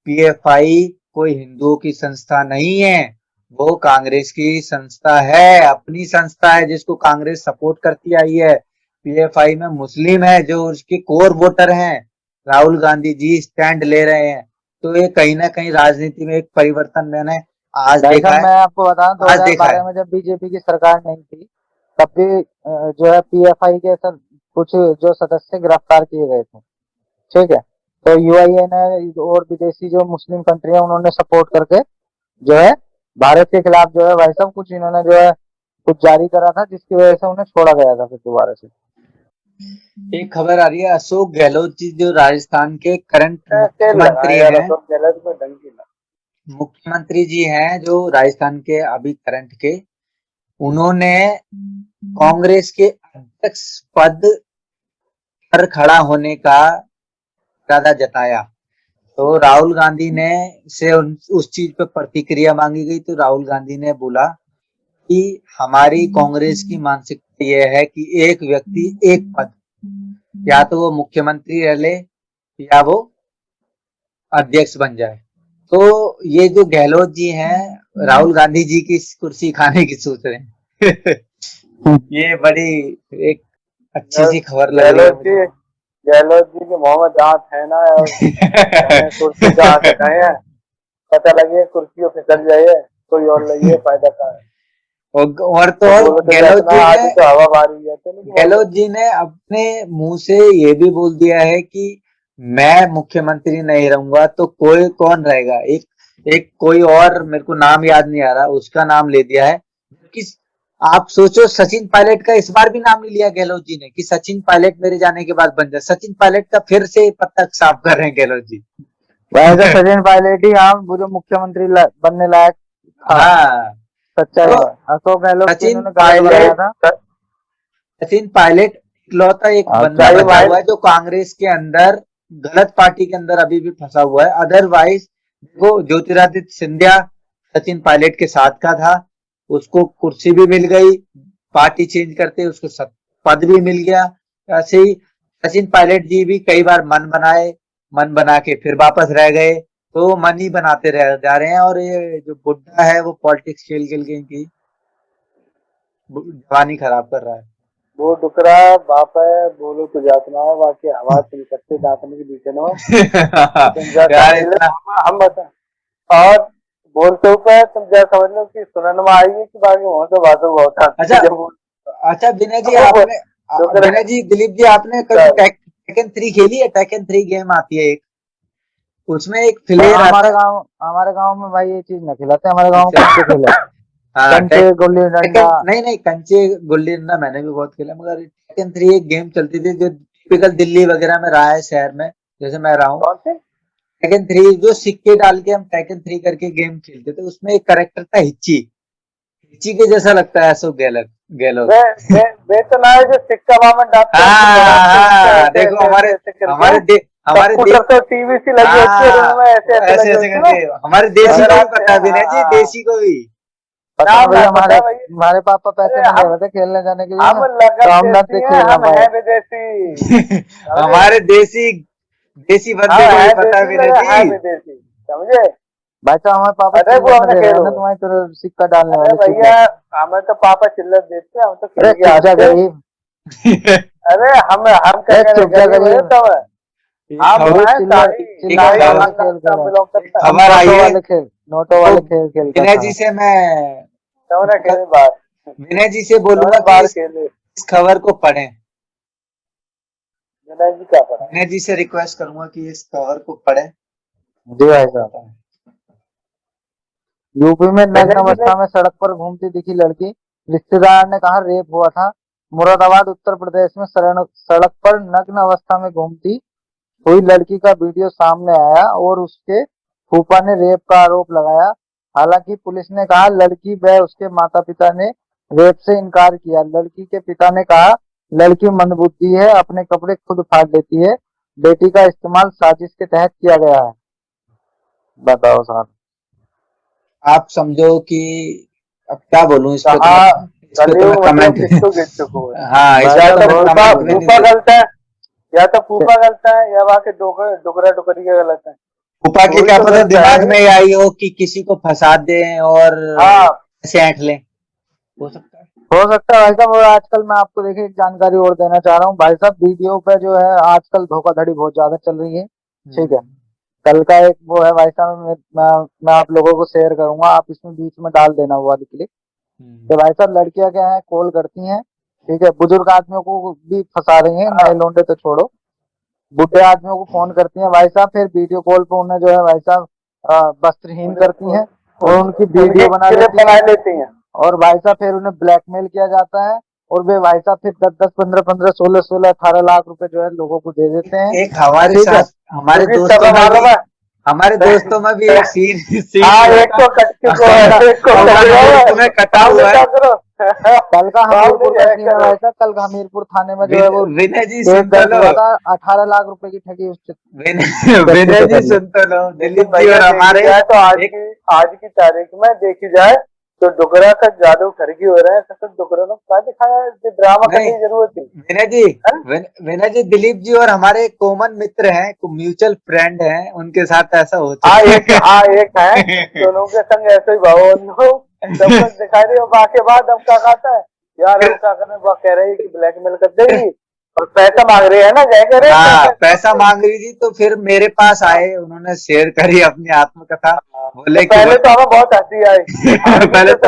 पीएफआई कोई हिंदुओं की संस्था नहीं है, वो कांग्रेस की संस्था है, अपनी संस्था है जिसको कांग्रेस सपोर्ट करती आई है। पीएफआई में मुस्लिम है जो उसके कोर वोटर हैं, राहुल गांधी जी स्टैंड ले रहे हैं। तो ये कहीं ना कहीं राजनीति में एक परिवर्तन मैंने आज भाई देखा साहब है, मैं आपको बताऊं आज देखा 2012 है। में जब बीजेपी की सरकार नहीं थी, तब भी जो है पीएफआई के सर कुछ जो सदस्य गिरफ्तार किए गए थे, ठीक है। तो यूआईएन और विदेशी जो मुस्लिम कंट्री है उन्होंने सपोर्ट करके जो है भारत के खिलाफ जो है भाई साहब कुछ इन्होंने जो है कुछ जारी करा था, जिसकी वजह से उन्हें छोड़ा गया था फिर दोबारा से। एक खबर आ रही है, अशोक गहलोत जी जो राजस्थान के करंट तेल मुख्यमंत्री लगाया यार हैं, अशोक गहलोत में ढंग की ना। मुख्यमंत्री जी हैं जो राजस्थान के अभी करंट के, उन्होंने कांग्रेस के अध्यक्ष पद पर खड़ा होने का इरादा जताया। तो राहुल गांधी ने से उस चीज पे प्रतिक्रिया मांगी गई, तो राहुल गांधी ने बोला कि हमारी कांग्रेस की मानसिकता यह है कि एक व्यक्ति एक पद, या तो वो मुख्यमंत्री रह ले या वो अध्यक्ष बन जाए। तो ये जो गहलोत जी हैं राहुल गांधी जी की कुर्सी खाने की सोच रहे हैं। ये बड़ी एक अच्छी सी खबर लग रही है मुझे। गहलोत जी के मुंह में दांत है ना, और कुर्सी का हाथ उठाए हैं, पता लगे कुर्सी फिसल जाए, कोई और लगे फायदा का है। और तो और गहलोत जी ने अपने मुंह से ये भी बोल दिया है कि मैं मुख्यमंत्री नहीं रहूंगा तो कोई कौन रहेगा। एक कोई और, मेरे को नाम याद नहीं आ रहा, उसका नाम ले दिया है कि आप सोचो, सचिन पायलट का इस बार भी नाम नहीं लिया गहलोत जी ने कि सचिन पायलट मेरे जाने के बाद बन जाए। सचिन पायलट का फिर से पत्ता साफ कर रहे हैं गहलोत जी। वैसे सचिन पायलट ही हम वो जो मुख्यमंत्री बनने लायक था। हाँ, सच्चाई तो है अशोक गहलोत सचिन पायलट इकलौता एक बंदा बचा हुआ है जो कांग्रेस के अंदर गलत पार्टी के अंदर अभी भी फंसा हुआ है। अदरवाइज वो ज्योतिरादित्य सिंधिया सचिन पायलट के साथ का था, उसको कुर्सी भी मिल गई, पार्टी चेंज करते उसको पद भी मिल गया। ऐसे ही सचिन पायलट जी भी कई बार मन बनाए, मन बना के फिर वापस रह गए, तो मन ही बनाते रह जा रहे हैं। और ये जो बुड्ढा है वो पॉलिटिक्स खेल खेल के इनकी जवानी खराब कर रहा है। वो डुकरा बाप है, बोलो तो जातना है, बाकी आवाज नहीं करते दांतन के बीच में। हम बता और बोलते हुए तुम क्या समझ लो कि सुनन में आएगी कि बाकी वहां तो बातों बहुत। अच्छा विनय जी, आपने विनय जी, दिलीप जी, आपने कभी टेकन 3 खेली है? टेकन 3 गेम आती है एक, उसमें एक फ्लेयर हमारे गांव में भाई ये चीज न खिलाते, हमारे गांव में कंचे खेले। कंचे गुल्ली डंडा, नहीं कंचे गुल्ली डंडा मैंने भी बहुत खेला, मगर टेकन 3 एक गेम चलती थी जो टिपिकल दिल्ली वगैरह में रहा है, शहर में जैसे मैं रहा हूँ। टेकन 3 जो सिक्के डाल के हम टेकन 3 करके गेम खेलते थे, उसमें एक कैरेक्टर था हिच्ची। हिच्ची के जैसा लगता है अशोक गहलोत। वे तो ना है जो सिक्का वामन डालते हैं। देखो हमारे तो टीवी सी लगी होती है रूम में, ऐसे करके हमारे देसी को भी पता है विनय जी, देसी को भी हमारे पापा पैसे नहीं दे रहे थे खेलने जाने के लिए, हम हैं विदेशी। हमारे देसी बंदे को भी पता है विनय जी, समझे भाई साहब। हमारे पापा तुम्हारी तरफ सिक्का डालने वाले भैया, हमें तो पापा चिल्लत देते हैं, हम तो अरे हम खबर आई है नोटो वाले खेल विनय जी से मैं विनय जी से बोलूंगा इस खबर को पढ़ें। विनय जी से रिक्वेस्ट करूंगा कि इस खबर को पढ़ें। जी भाई साहब। यूपी में नग्न अवस्था में सड़क पर घूमती दिखी लड़की, रिश्तेदार ने कहा रेप हुआ था। मुरादाबाद उत्तर प्रदेश में सड़क पर नग्न अवस्था में घूमती हुई लड़की का वीडियो सामने आया और उसके फूफा ने रेप का आरोप लगाया। हालांकि पुलिस ने कहा लड़की व उसके माता पिता ने रेप से इनकार किया। लड़की के पिता ने कहा लड़की मंदबुद्धि है, अपने कपड़े खुद फाड़ लेती है, बेटी का इस्तेमाल साजिश के तहत किया गया है। बताओ साहब, आप समझो कि अब क्या बोलूं इस पे तो कमेंट। हाँ, इस फूफा गलत है, या तो फूफा गलत है या वहाँ के डुकरा डुकरिया गलत है। फूफा के क्या पता दिमाग में आई हो कि किसी को फंसा दे और ऐसे ऐंठ ले, हो सकता है भाई साहब। और आजकल मैं आपको देखिए एक जानकारी और देना चाह रहा हूँ भाई साहब। वीडियो पे जो है आजकल धोखाधड़ी बहुत ज्यादा चल रही है, ठीक है। कल का एक वो है भाई साहब, मैं आप लोगों को शेयर करूंगा, आप इसमें बीच में डाल देना वो वाली क्लिप। तो भाई साहब लड़कियां क्या है, कॉल करती हैं ठीक है, बुजुर्ग आदमियों को भी फंसा रही हैं, नए लौंडे तो छोड़ो, बुढ़े आदमियों को फोन करती हैं भाई साहब, फिर वीडियो कॉल पे उन्हें जो है भाई साहब वस्त्रहीन करती हैं और उनकी वीडियो बना लेती हैं और भाई साहब फिर उन्हें ब्लैकमेल किया जाता है और वे भाई साहब फिर 10-10, 15-15, 16-16, 18 लाख रुपए जो है लोगों को दे देते हैं। एक हमारे ठीक है, साथ हमारे दोस्तों में भी एक सीन एक तो कट चुका है, एक को तुम्हें कटा हुआ है। कल का हमीरपुर का सीन है भाई साहब, कल का हमीरपुर थाने में जो है वो विनय जी केस सुन तो दर्ज लो, हुआ था, 18 लाख रुपए की ठगी उससे। विनय जी सुन तो लो, दिलीप जी और हमारे तो आज की तारीख में देखी जाए तो डुगरा का जादू ठगी हो रहा है, सब डुगरा ने क्या दिखाया है, ड्रामा करने की जरूरत थी। विनय जी दिलीप जी और हमारे कॉमन मित्र हैं, म्यूचुअल फ्रेंड हैं, उनके साथ ऐसा होता है। एक है दोनों के संग ऐसे ही भाव सब कुछ दिखाई दे, बाकी बाद अब क्या कहता है यार, हम क्या करने, वो कह रही कि ब्लैकमेल कर देगी और पैसा मांग रही है ना, क्या कह रहे हैं, पैसा मांग रही थी। तो फिर मेरे पास आए, उन्होंने शेयर करी अपनी आत्मकथा, बोले तो पहले तो हमें बहुत हंसी आई पहले तो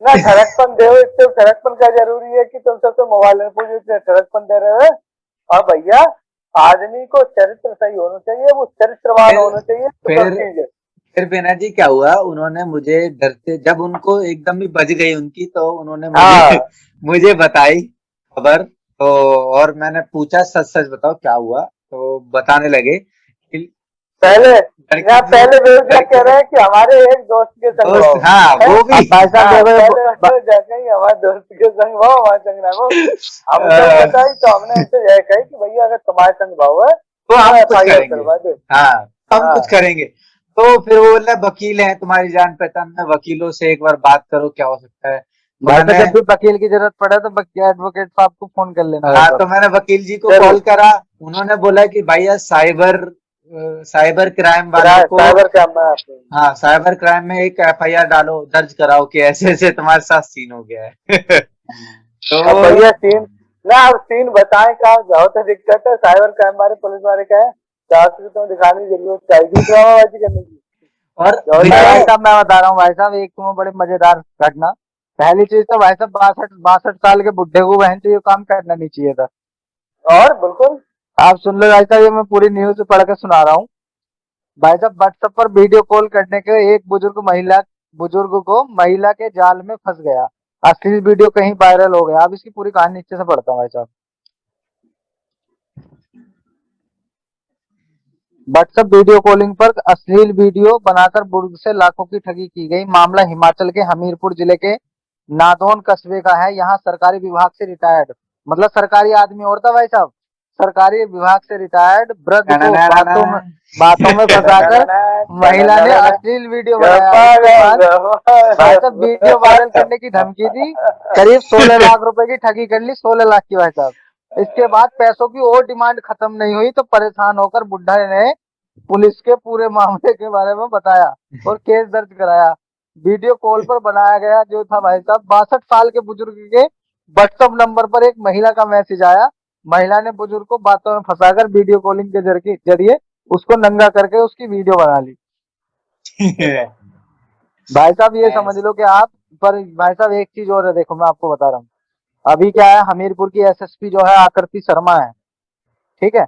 ना ठरकपन दे, इससे ठरकपन क्या जरूरी है कि तुम सबसे मोबाइल में पूछो, इतने ठरकपन दे रहे हो। और भैया आदमी को चरित्र सही होना चाहिए, वो चरित्रवान होना चाहिए। फिर बिना जी क्या हुआ, उन्होंने मुझे डरते, जब उनको एकदम ही बज गई उनकी, तो उन्होंने मुझे बताई खबर। तो और मैंने पूछा सच सच बताओ क्या हुआ, तो बताने लगे कि पहले वे कह रहे हैं कि हमारे एक दोस्त के संग, हाँ वो भी हमारे दोस्त के संग भाव, हमारे संग ना भाव, हम बताई तो हमने इनसे यह कही कि भैया अगर तुम्हारे संग भाव है तो हम कुछ करेंगे, हाँ हम कुछ करेंगे। तो फिर वो बोले वकील हैं तुम्हारी जान पहचान में, वकीलों से एक बार बात करो क्या हो सकता है। जब भी वकील की जरूरत पड़े तो एडवोकेट साहब को फोन कर लेना। हाँ, तो मैंने वकील जी को कॉल करा, उन्होंने बोला कि भैया साइबर क्राइम वालों को, साइबर क्राइम में एक FIR डालो, दर्ज कराओ कि ऐसे ऐसे तुम्हारे साथ सीन हो गया है। तो भैया सीन बताएं कहाँ जाओ तो दिक्कत है, साइबर क्राइम वाले पुलिस वाले का है, तो दिखाने की जरूरत चाहिए ड्रामाबाजी करने की। और भाई साहब मैं बता रहा हूँ भाई साहब, एक तुम्हें बड़ी मजेदार घटना। पहली चीज तो भाई साहब 62 साल के बुढ़े को बहन तो ये काम करना नहीं चाहिए था। और बिल्कुल आप सुन लो भाई साहब, ये मैं पूरी न्यूज पढ़ के सुना रहा हूँ। भाई साहब व्हाट्सएप पर वीडियो कॉल करने के एक बुजुर्ग को महिला के जाल में फंस गया, असली वीडियो कहीं वायरल हो गया। अब इसकी पूरी कहानी नीचे से पढ़ता हूँ भाई साहब। व्हाट्सएप वीडियो कॉलिंग पर अश्लील वीडियो बनाकर बुजुर्ग से लाखों की ठगी की गई। मामला हिमाचल के हमीरपुर जिले के नादौन कस्बे का है। यहाँ सरकारी विभाग से रिटायर्ड, मतलब सरकारी आदमी और था भाई साहब, सरकारी विभाग से रिटायर्ड वृद्ध को बातों में फंसाकर महिला ने अश्लील वीडियो बनाया। भाई साहब वीडियो वायरल करने की धमकी दी, करीब 16 लाख रुपए की ठगी कर ली, 16 लाख की भाई साहब। इसके बाद पैसों की और डिमांड खत्म नहीं हुई तो परेशान होकर बुढ़ा ने पुलिस के पूरे मामले के बारे में बताया और केस दर्ज कराया। वीडियो कॉल पर बनाया गया जो था भाई साहब, 62 साल के बुजुर्ग के व्हाट्सएप नंबर पर एक महिला का मैसेज आया। महिला ने बुजुर्ग को बातों में फंसाकर वीडियो कॉलिंग के जरिए उसको नंगा करके उसकी वीडियो बना ली। भाई साहब ये समझ लो कि आप, पर भाई साहब एक चीज और है, देखो मैं आपको बता रहा हूँ। अभी क्या है, हमीरपुर की SSP जो है आकृति शर्मा है, ठीक है,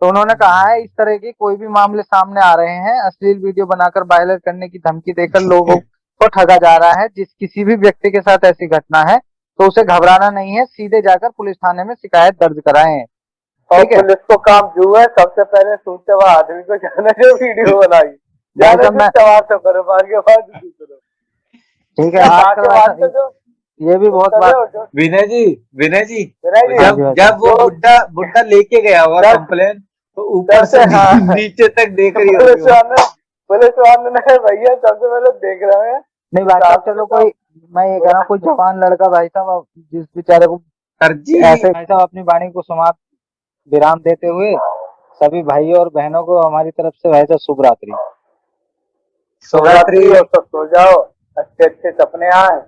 तो उन्होंने कहा है इस तरह के कोई भी मामले सामने आ रहे हैं, अश्लील वीडियो बनाकर वायरल करने की धमकी देकर लोगों को ठगा जा रहा है। किसी भी व्यक्ति के साथ ऐसी घटना है तो उसे घबराना नहीं है, सीधे जाकर पुलिस थाने में शिकायत दर्ज कराएं। और पुलिस को काम जो है, सबसे पहले सूचते हुए आदमी को जाने जो वीडियो बनाई, ठीक है। ये भी बहुत बात, विनय जी जब वो बुड्ढा लेके गया हुआ कंप्लेन, तो ऊपर से नीचे तक देख रही है पुलिस वाले ने, भैया सबसे पहले देख रहे हैं। नहीं भाई साहब चलो, कोई मैं ये कह रहा हूँ, कोई जवान लड़का भाई साहब जिस बेचारे को ऐसे भाई साहब अपनी वाणी को समाप्त विराम देते हुए सभी भाइयों और बहनों को हमारी तरफ से भाई साहब शुभ रात्रि। और सब सो जाओ, अच्छे अच्छे सपने आए,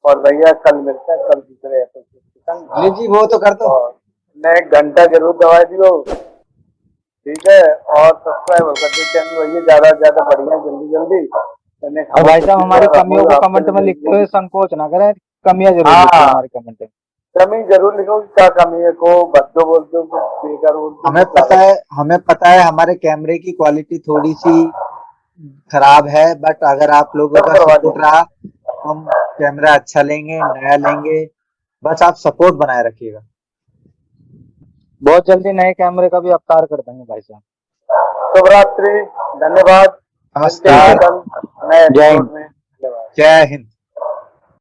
और भैया कल मिलते हैं, कल दूसरे एपिसोड जी वो तो कर दो, एक घंटा जरूर दवा दियो, ठीक है, और सब्सक्राइब कर दो चैनल भैया, ज्यादा से ज्यादा बढ़िया, जल्दी। और भाई साहब हमारी कमियों को कमेंट में लिखते हुए संकोच ना करें, कमियां जरूर लिखें हमारे कमेंट में। कमी जरूर लिखो कि क्या कमी है, को बद्दो बोलते हो, को बेकार बोलते हो, हमें पता है हमारे कैमरे की क्वालिटी थोड़ी सी खराब है, बट अगर आप लोगों सब का करवा सपोर्ट देंगे। रहा तो हम कैमरा अच्छा लेंगे, नया लेंगे। बस आप सपोर्ट बनाए रखिएगा। बहुत जल्दी नए कैमरे का भी अवतार कर देंगे भाई साहब। शुभ रात्रि, धन्यवाद। नमस्ते। मिलते हैं कल नए जय हिंद। एपिसोड में। धन्यवाद। जय हिंद।